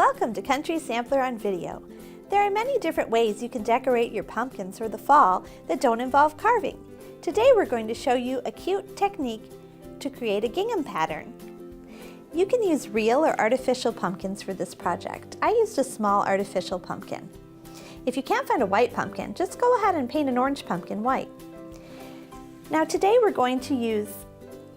Welcome to Country Sampler on Video. There are many different ways you can decorate your pumpkins for the fall that don't involve carving. Today we're going to show you a cute technique to create a gingham pattern. You can use real or artificial pumpkins for this project. I used a small artificial pumpkin. If you can't find a white pumpkin, just go ahead and paint an orange pumpkin white. Now today we're going to use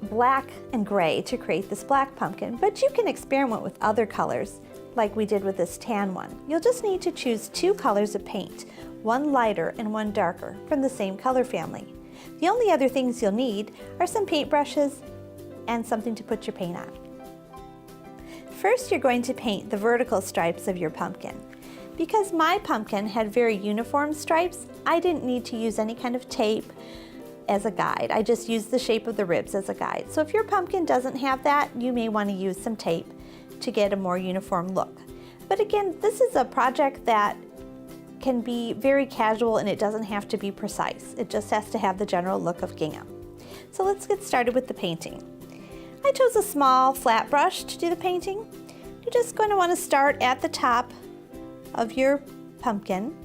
black and gray to create this black pumpkin, but you can experiment with other colors like we did with this tan one. You'll just need to choose two colors of paint, one lighter and one darker from the same color family. The only other things you'll need are some paintbrushes and something to put your paint on. First, you're going to paint the vertical stripes of your pumpkin. Because my pumpkin had very uniform stripes, I didn't need to use any kind of tape as a guide. I just used the shape of the ribs as a guide. So if your pumpkin doesn't have that, you may want to use some tape to get a more uniform look. But again, this is a project that can be very casual and it doesn't have to be precise. It just has to have the general look of gingham. So let's get started with the painting. I chose a small flat brush to do the painting. You're just going to want to start at the top of your pumpkin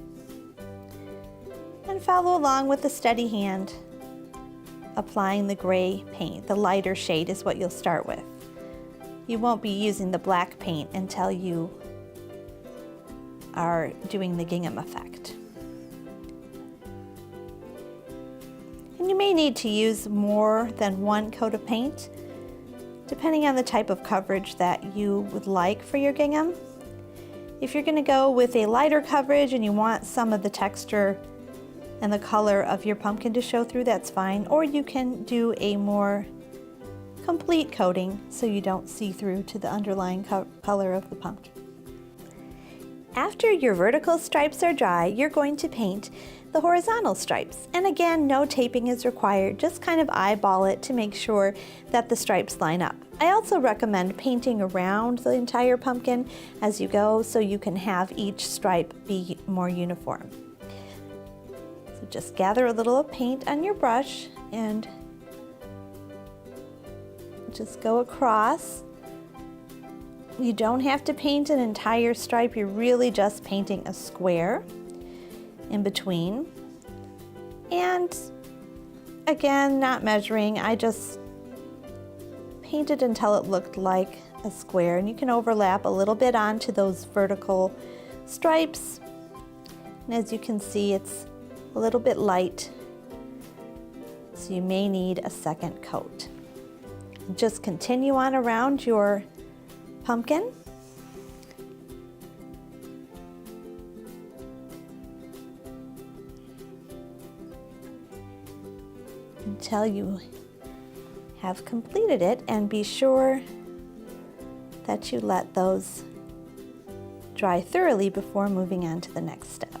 and follow along with a steady hand, applying the gray paint. The lighter shade is what you'll start with. You won't be using the black paint until you are doing the gingham effect. And you may need to use more than one coat of paint, depending on the type of coverage that you would like for your gingham. If you're going to go with a lighter coverage and you want some of the texture and the color of your pumpkin to show through, that's fine. Or you can do a more complete coating so you don't see through to the underlying color of the pumpkin. After your vertical stripes are dry, you're going to paint the horizontal stripes. And again, no taping is required, just kind of eyeball it to make sure that the stripes line up. I also recommend painting around the entire pumpkin as you go so you can have each stripe be more uniform. So just gather a little paint on your brush and just go across. You don't have to paint an entire stripe, you're really just painting a square in between. And again, not measuring, I just painted until it looked like a square, and you can overlap a little bit onto those vertical stripes. And as you can see, it's a little bit light, so you may need a second coat. Just continue on around your pumpkin until you have completed it, and be sure that you let those dry thoroughly before moving on to the next step.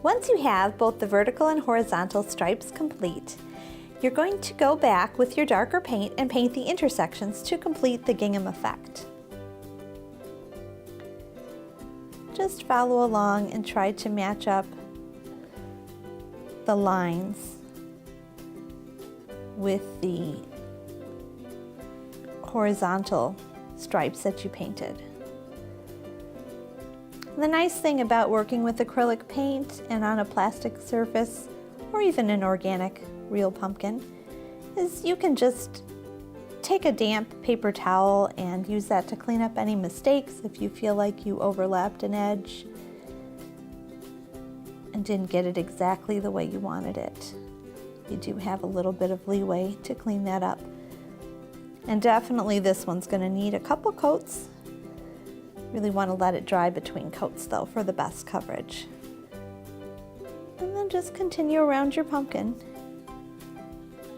Once you have both the vertical and horizontal stripes complete, you're going to go back with your darker paint and paint the intersections to complete the gingham effect. Just follow along and try to match up the lines with the horizontal stripes that you painted. The nice thing about working with acrylic paint and on a plastic surface, or even an organic real pumpkin, is you can just take a damp paper towel and use that to clean up any mistakes if you feel like you overlapped an edge and didn't get it exactly the way you wanted it. You do have a little bit of leeway to clean that up. And definitely this one's going to need a couple coats. Really want to let it dry between coats though for the best coverage. And then just continue around your pumpkin,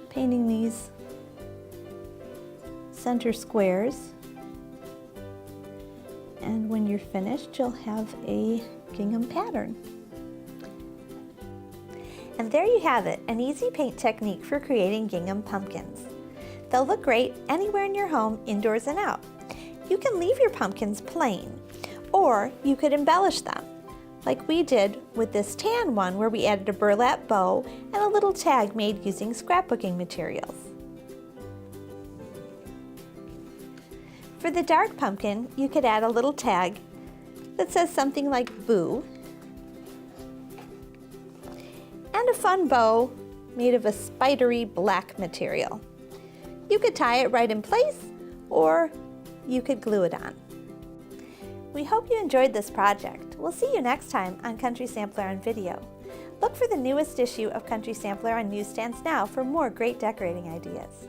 painting these center squares. And when you're finished, you'll have a gingham pattern. And there you have it, an easy paint technique for creating gingham pumpkins. They'll look great anywhere in your home, indoors and out. You can leave your pumpkins plain, or you could embellish them, like we did with this tan one where we added a burlap bow and a little tag made using scrapbooking materials. For the dark pumpkin, you could add a little tag that says something like boo, and a fun bow made of a spidery black material. You could tie it right in place, or you could glue it on. We hope you enjoyed this project. We'll see you next time on Country Sampler on Video. Look for the newest issue of Country Sampler on newsstands now for more great decorating ideas.